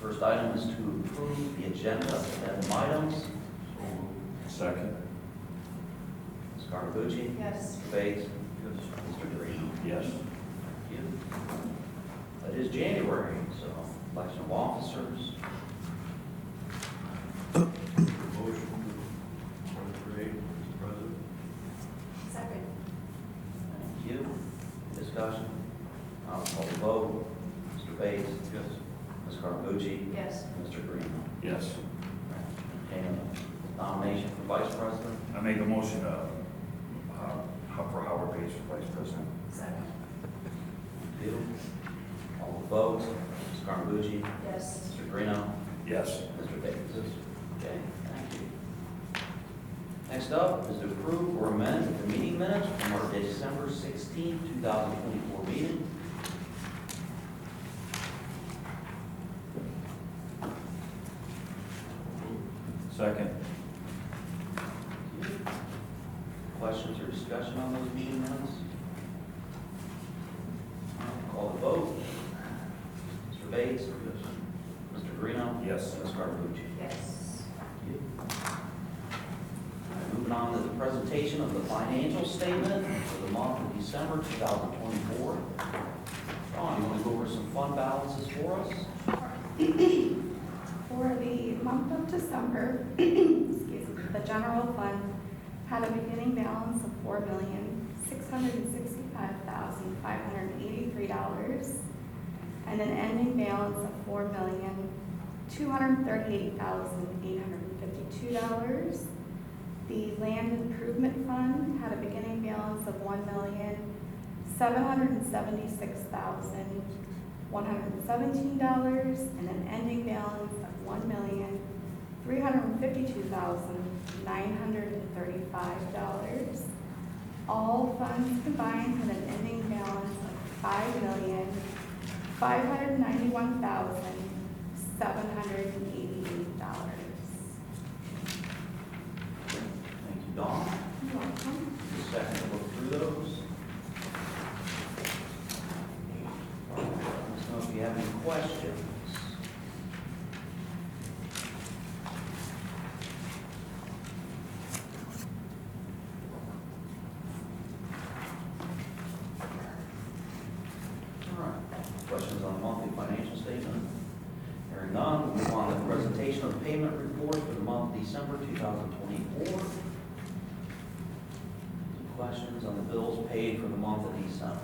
First item is to approve the agenda of addendum items. Second. Ms. Carnabucci? Yes. Mr. Bates? Mr. Green? Yes. Thank you. It is January, so election of officers. Motion to create, Mr. President. Second. Thank you. Discussion? I'll call the vote. Mr. Bates? Yes. Ms. Carnabucci? Yes. Mr. Green? Yes. And nomination for vice president. I make a motion for Howard Page for Vice President. Second. Thank you. All the votes. Ms. Carnabucci? Yes. Mr. Greeno? Yes. Mr. Bates? Okay, thank you. Next up is to approve or amend the meeting minutes from our December 16, 2024 meeting. Second. Questions or discussion on those meeting minutes? Call the vote. Mr. Bates? Mr. Greeno? Yes. Ms. Carnabucci? Yes. Thank you. All right, moving on to the presentation of the financial statement for the month of December 2024. John, you want to go over some fund balances for us? For the month of December, excuse me, the general fund had a beginning balance of $4,665,583 and an ending balance of $4,238,852. The land improvement fund had a beginning balance of $1,776,117 and an ending balance of $1,352,935. All funds combined had an ending balance of $5,591,788. Thank you, Dawn. You're welcome. Just a second to look through those. Let us know if you have any questions. All right. Questions on the monthly financial statement? Hearing none, we'll move on to the presentation of the payment report for the month of December 2024. Questions on the bills paid for the month of December?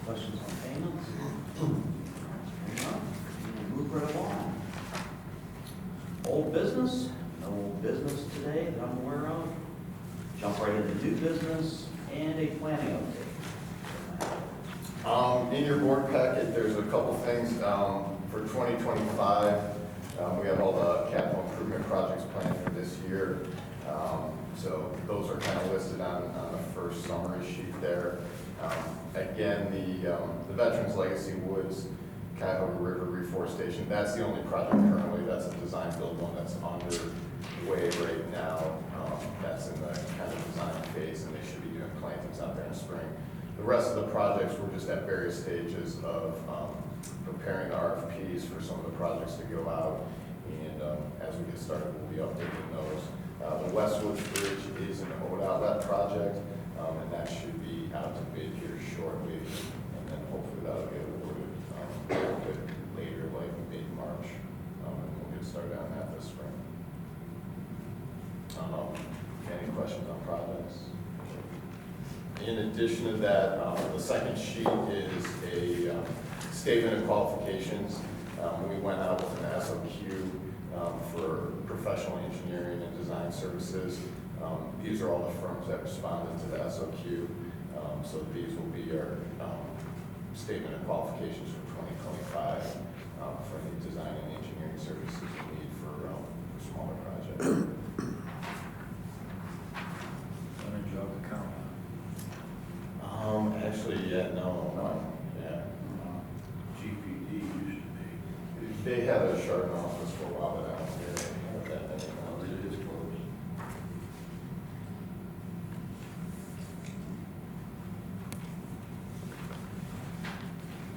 Questions on payments? We'll move right along. Old business? No old business today that I'm aware of. Jump right into new business and a planning update. In your board packet, there's a couple things for 2025. We have all the capital improvement projects planned for this year. So those are kind of listed on the first summary sheet there. Again, the Veterans Legacy Woods Cuyahoga River Reforestation, that's the only project currently. That's a design build one that's underway right now. That's in the kind of design phase, and they should be doing plantings out there in spring. The rest of the projects, we're just at various stages of preparing RFPs for some of the projects to go out, and as we get started, we'll be updating those. The Westwoods Bridge is an ode outlet project, and that should be out to bid here shortly, and then hopefully that'll get awarded a little bit later, like mid-March, and we'll get started on that this spring. Any questions on projects? In addition to that, the second sheet is a statement of qualifications. We went out with an SOQ for professional engineering and design services. These are all the firms that responded to the SOQ. So these will be our statement of qualifications for 2025 for any design and engineering services we need for smaller projects. Job account. Actually, yeah, no, yeah. GPD used to be. They had a Chardon office for a while, but I don't hear anything of that anymore. It is closed.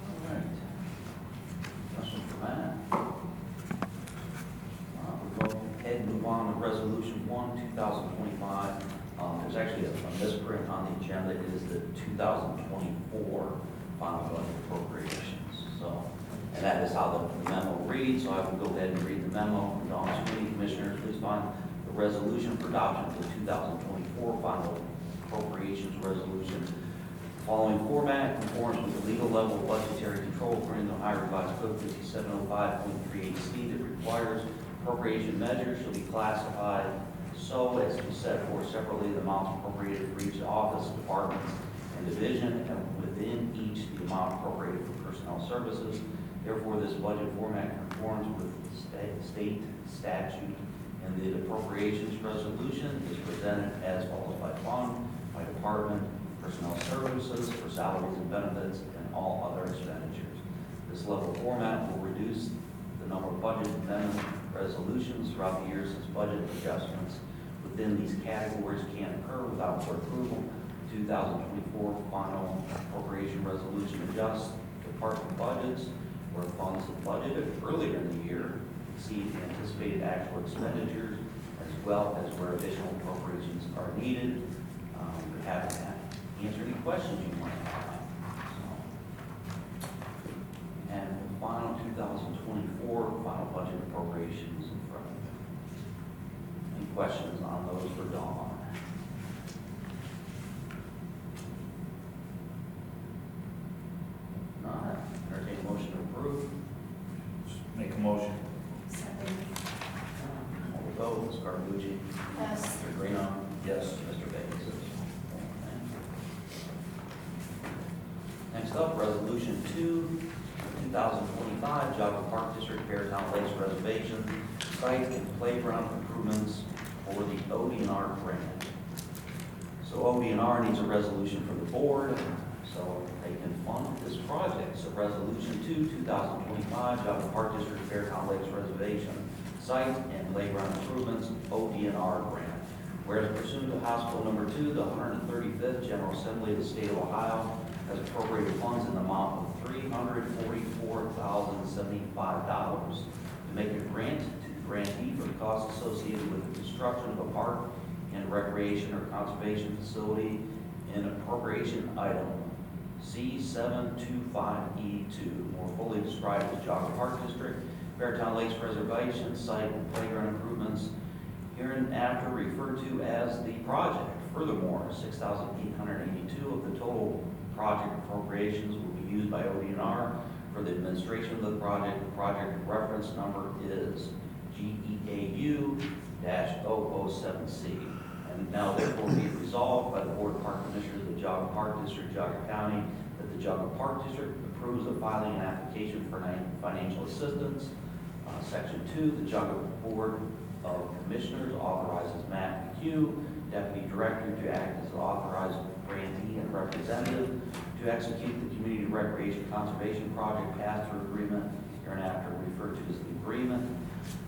All right. Questions for Matt? We'll go ahead and move on to Resolution 1, 2025. There's actually a misprint on the agenda. It is the 2024 final budget appropriations. So, and that is how the memo reads. So I will go ahead and read the memo. Dawn Sweeney, Commissioners, please find the resolution for adoption of the 2024 final appropriations resolution. Following format conforms with the legal level of budgetary control according to Ohio Revised Code 5705.38C that requires appropriation measures shall be classified so as to set forth separately the amounts appropriated for each office, department, and division, and within each the amount appropriated for personnel services. Therefore, this budget format conforms with state statute, and the appropriations resolution is presented as follows by fund, by department, personnel services, for salaries and benefits, and all other expenditures. This level format will reduce the number of budget amendment resolutions throughout the year, since budget adjustments within these categories can occur without board approval. 2024 final appropriation resolution adjusts department budgets where funds budgeted earlier in the year exceed anticipated actual expenditures, as well as where additional appropriations are needed. We have to answer any questions you might have. And the final 2024 final budget appropriations in front of you. Any questions on those for Dawn? Not. Entertain a motion to approve. Make a motion. Second. We'll vote. Ms. Carlucci? Yes. Mr. Greeno? Yes. Mr. Bates? Next up, Resolution 2, 2025, Jogga Park District, Beartown Lakes Reservation, site and playground improvements for the ODNR grant. So ODNR needs a resolution from the board, so they can fund this project. So Resolution 2, 2025, Jogga Park District, Beartown Lakes Reservation, site and playground improvements, ODNR grant. Whereas pursuant to House Bill Number 2, the 135th General Assembly of the State of Ohio has appropriated funds in the amount of $344,075 to make a grant to the grantee for the costs associated with the construction of a park and recreation or conservation facility in appropriation item C725E2, more fully described as Jogga Park District, Beartown Lakes Reservation, site and playground improvements, hereinafter referred to as the project. Furthermore, $6,882 of the total project appropriations will be used by ODNR for the administration of the project. The project reference number is GEAU-007C. And now therefore be resolved by the Board of Park Commissioners of the Jogga Park District, Jogga County, that the Jogga Park District approves of filing an application for financial assistance. Section 2, the Jogga Board of Commissioners authorizes Matt McHugh, Deputy Director, to act as an authorized grantee and representative to execute the Community Recreation Conservation Project pass-through agreement, hereinafter referred to as the agreement,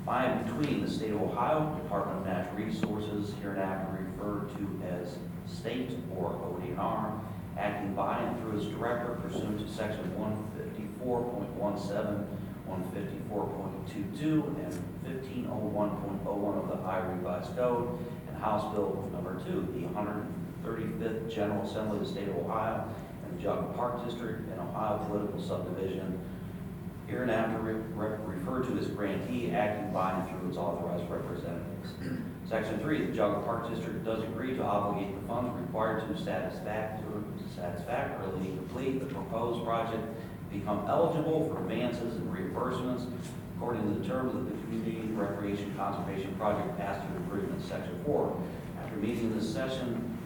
by and between the State of Ohio, Department of Natural Resources, hereinafter referred to as State or ODNR, acting by and through its director pursuant to Section 154.17, 154.22, and 1501.01 of the Ohio Revised Code, and House Bill Number 2, the 135th General Assembly of the State of Ohio, and the Jogga Park District and Ohio Political Subdivision hereinafter referred to as grantee, acting by and through its authorized representatives. Section 3, the Geauga Park District does agree to obligate the funds required to satisfactorily complete the proposed project, become eligible for advances and reimbursements according to the terms of the Community Recreation Conservation Project Pass-Through Agreement. Section 4, after meeting this session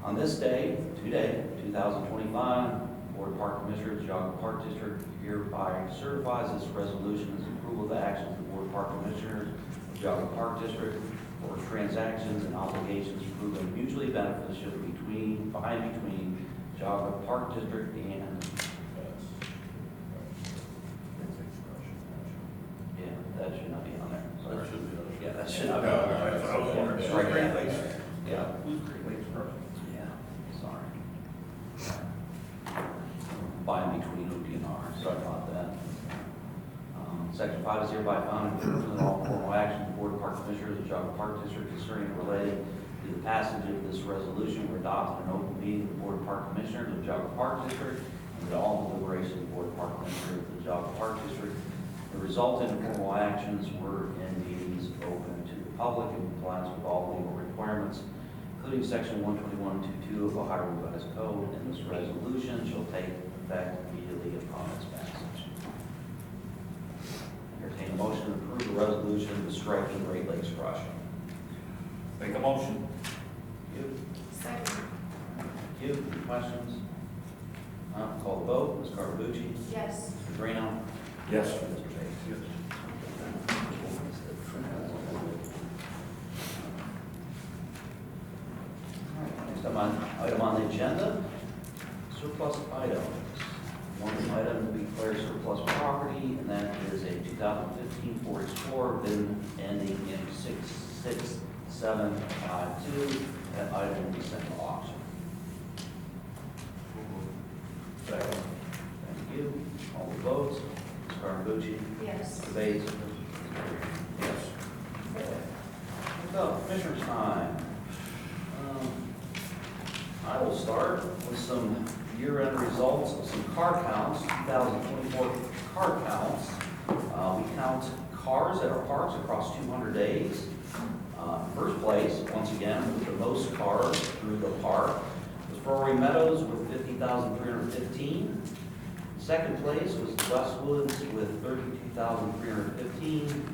on this day, today, 2025, Board of Park Commissioners, Geauga Park District hereby certifies this resolution as approval of the actions of the Board of Park Commissioners of Geauga Park District for transactions and obligations proven mutually beneficial by and between Geauga Park District and, yeah, that should not be on there. That should be on there. Yeah, that should not be No, on no, there. I was wondering. It's right Great there. Lakes. Yeah. Who's Great Lakes Trust? Yeah, sorry. By and between ODNR, sorry about that. Section 5 is hereby found in conclusion that all formal action of the Board of Park Commissioners of Geauga Park District concerning or related to the passage of this resolution were adopted in open meeting of the Board of Park Commissioners of Geauga Park District, and that all deliberations of the Board of Park Commissioners of the Geauga Park District, the resultant formal actions were in meetings open to the public in compliance with all legal requirements, including Section 121.22 of the Ohio Revised Code, and this resolution shall take effect immediately upon its passage. Entertain a motion to approve the resolution to striking Great Lakes crossing. Make a motion. Thank you. Second. Thank you. Any questions? Call the vote. Ms. Carlucci? Yes. Mr. Drano? Yes. Mr. Bates? All right, next item on the agenda, surplus items. One item to be declared surplus property, and that is a 2015 Ford Explorer, VIN ending in 66752. That item will be sent to auction. Second. Thank you. All the votes. Ms. Carlucci? Yes. Mr. Bates? Yes. So, Commissioner's time. I will start with some year-end results of some car counts, 2024 car counts. We count cars at our parks across 200 days. First place, once again, with the most cars through the park was Roaring Meadows with 50,315. Second place was the Westwoods with 32,315.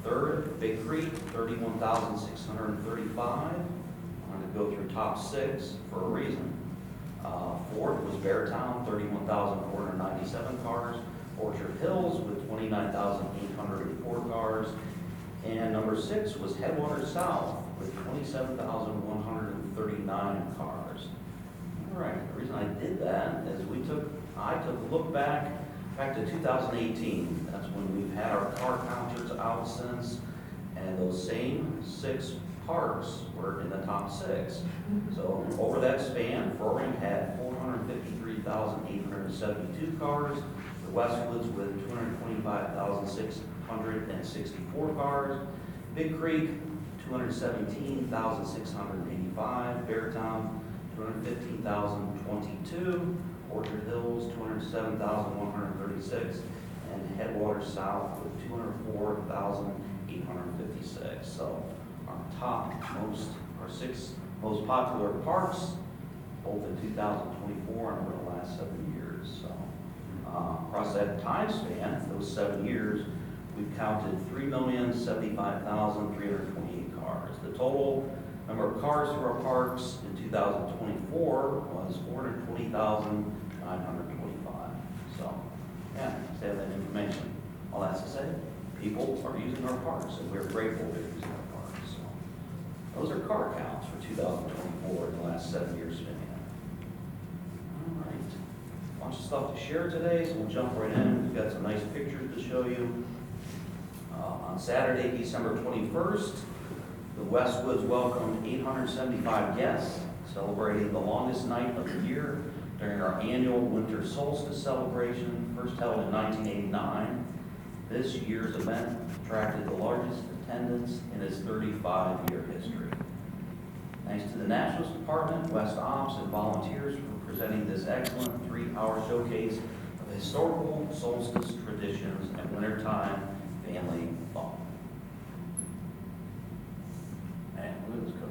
Third, Big Creek, 31,635. I'm going to go through top 6 for a reason. Fourth was Beartown, 31,497 cars. Orchard Hills with 29,884 cars. And number 6 was Headwater South with 27,139 cars. All right, the reason I did that is I took a look back to 2018. That's when we've had our car counters out since, and those same 6 parks were in the top 6. So over that span, Roaring had 453,872 cars, the Westwoods with 225,664 cars, Big Creek 217,685, Beartown 215,022, Orchard Hills 207,136, and Headwater South with 204,856. So our our 6 most popular parks, both in 2024 and over the last 7 years. So across that time span, those 7 years, we've counted 3,075,328 cars. The total number of cars through our parks in 2024 was 420,925. So, yeah, just have that information. All that's to say, people are using our parks, and we're grateful they're using our parks. So, those are car counts for 2024 in the last 7 years span. All right, a bunch of stuff to share today, so we'll jump right in. We've got some nice pictures to show you. On Saturday, December 21st, the Westwoods welcomed 875 guests, celebrating the longest night of the year during our annual winter solstice celebration, first held in 1989. This year's event attracted the largest attendance in its 35-year history. Thanks to the Nationals Department, West Ops, and volunteers for presenting this excellent 3-hour showcase of historical solstice traditions and wintertime family fun. Man, look at those cookies.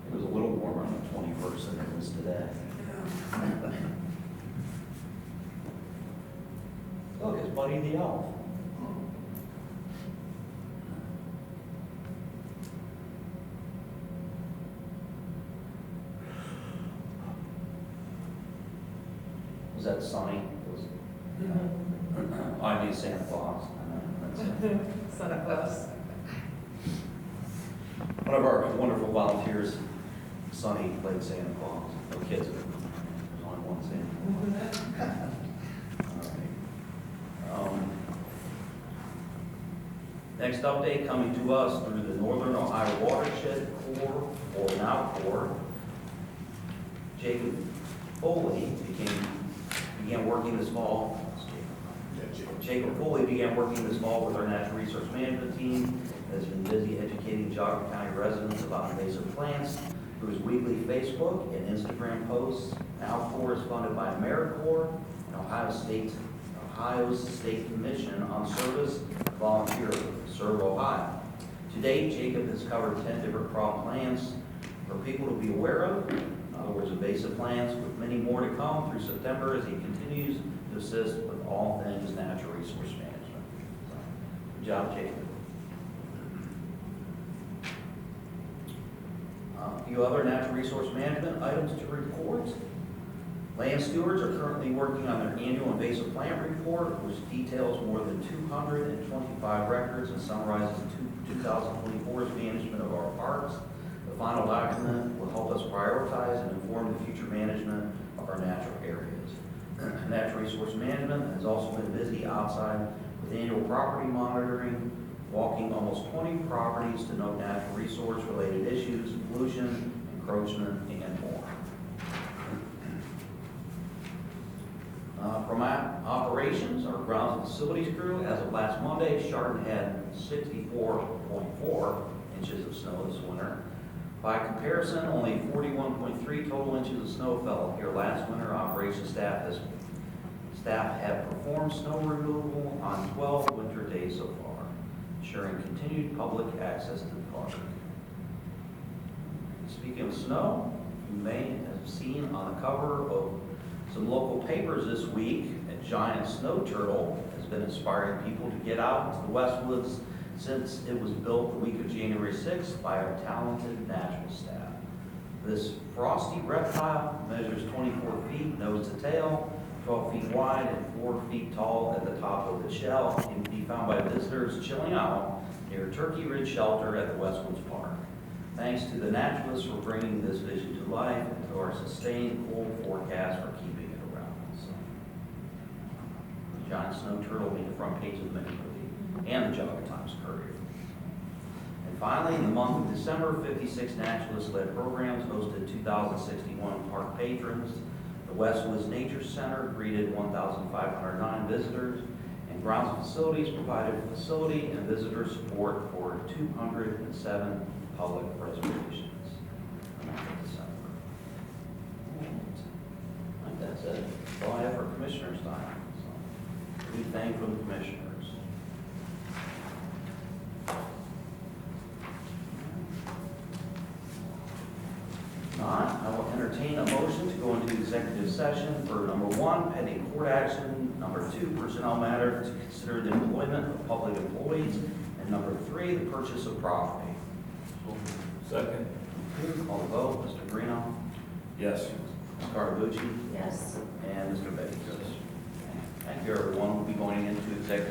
It was a little warmer on the 21st than it was today. Look, it's Buddy the Elf. Was that Sonny? I mean Santa Claus. Santa Claus. One of our wonderful volunteers, Sonny, played Santa Claus. No kids. There's only one Santa. All right. Next update coming to us through the Northern Ohio Watershed Corps, or now Corps. Jacob Foley began working this fall. Jacob Foley began working this fall with our natural resource management team. Has been busy educating Geauga County residents about invasive plants through his weekly Facebook and Instagram posts. Now Corps is funded by AmeriCorps and Ohio's State Commission on Service Volunteer Serve Ohio. To date, Jacob has covered 10 different problem plants for people to be aware of. In other words, invasive plants, with many more to come through September as he continues to assist with all things natural resource management. So, good job, Jacob. A few other natural resource management items to report. Land stewards are currently working on their annual invasive plant report, which details more than 225 records and summarizes 2024's management of our parks. The final document will help us prioritize and inform the future management of our natural areas. Natural resource management has also been busy outside with annual property monitoring, walking almost 20 properties to note natural resource related issues, pollution, encroachment, and more. From operations, our grounds and facilities crew, as of last Monday, Chardon had 64.4 inches of snow this winter. By comparison, only 41.3 total inches of snow fell here last winter. Operations staff have performed snow removal on 12 winter days so far, ensuring continued public access to the park. Speaking of snow, you may have seen on the cover of some local papers this week, a giant snow turtle has been inspiring people to get out into the Westwoods since it was built the week of January 6th by our talented natural staff. This frosty reptile measures 24 feet nose to tail, 12 feet wide, and 4 feet tall at the top of the shell. It can be found by visitors chilling out near Turkey Ridge Shelter at the Westwoods Park. Thanks to the naturalists for bringing this vision to life and to our sustained cold forecast for keeping it around. So, the giant snow turtle made the front page of the Metro and the Geauga Times-Courier. And finally, in the month of December, 56 naturalist-led programs hosted 2,061 park patrons. The Westwoods Nature Center greeted 1,509 visitors, and grounds and facilities provided facility and visitor support for 207 public reservations. I think that's it. That's all I have for commissioners' time. So, anything from the commissioners? Not, I will entertain a motion to go into executive session for number 1, pending court action, number 2, personnel matter to consider the employment of public employees, and number 3, the purchase of property. Second. Call the vote. Mr. Greeno? Yes. Ms. Cardavucci? Yes. And Mr. Bates? Thank you, everyone. We'll be going into executive